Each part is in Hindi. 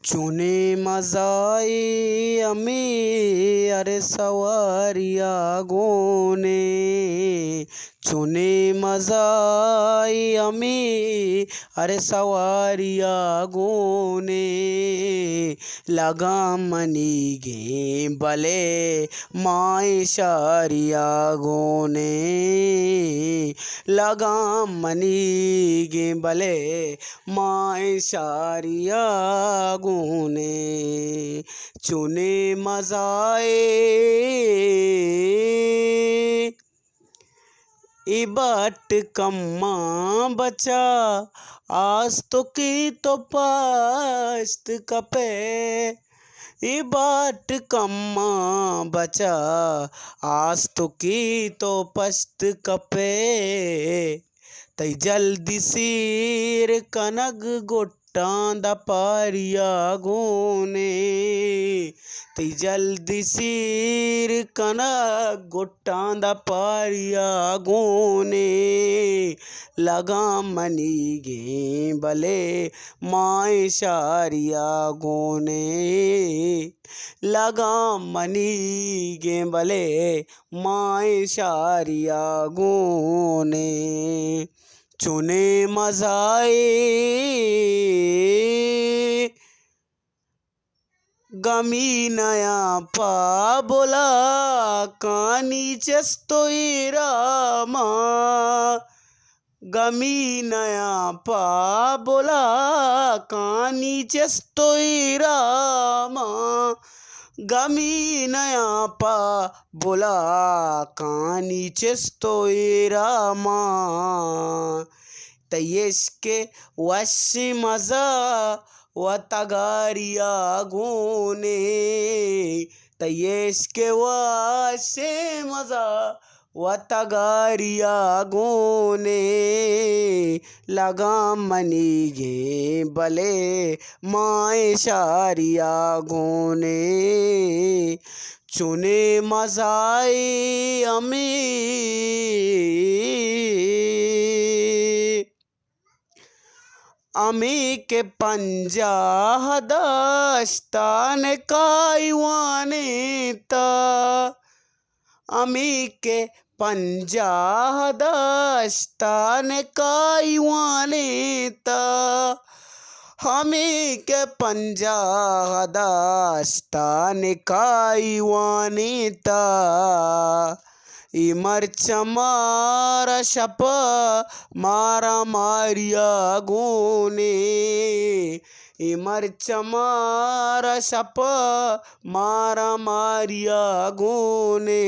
चुने मजाए अमी अरे सवारिया गोने चुने मजाए अमी अरे सवारिया गोने लगा मनी गे बले माए शारिया गोने लगा मनी गे बले माए शारिया गोने चुने मजाए इबाट कम्मा बचा आज तो की तो पास्त कपे इबाट कम्मा बचा आज तो की तो पस्त कपे तई जल्दी सिर कनग गोटांदा पारिया गोने तई जल्दी सिर कनग गोटांदा पारिया गोने लगा मनी गे बले माए शारिया गोने लगा मनी गे बले माए शारिया गोने चुने मजाए गमी नया पा बोला कानी चस्तोई रामा गमी नया पा बोला कानी चस्तोई रामा गमी नया पा बोला कानी चस्तोई रामा तयेश के वशी मजा व तगारिया गोने तयेश के वशे मजा व तगारिया गोने लगा मनी गे बले माए शारिया गोने चुने मजाए अमी अमी के पंजा हदास्तान काईवाने ता अमी के पंजा हदास्तान काईवाने ता हमी के पंजा हदास्तान काईवाने ता इमर चमारा शप मारा मारिया गोने इमर चमारा शप मारा मारिया गोने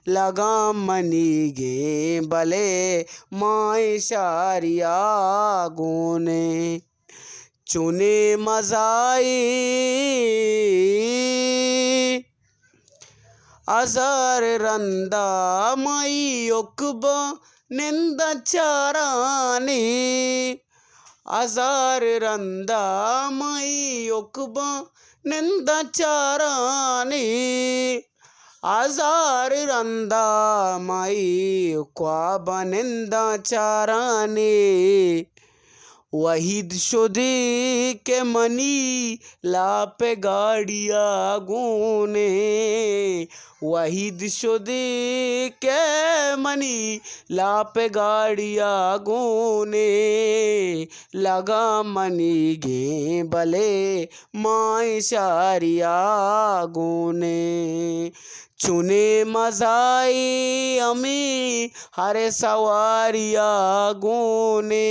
लगा मनी गे बले माए शारिया गोने चुने मजाए अजर रंदा मई उकब निंद चाराने अजर रंदा मई उकब निंद चाराने अजर रंदा मई उकब निंद चाराने वहीद शुदी के मनी लापे गाड़िया गोने वहीद शुदी के मनी लापे गाड़िया गोने लगा मनी गे बले माए शारिया गोने चुने मजाए अमी हरे सवारिया गोने।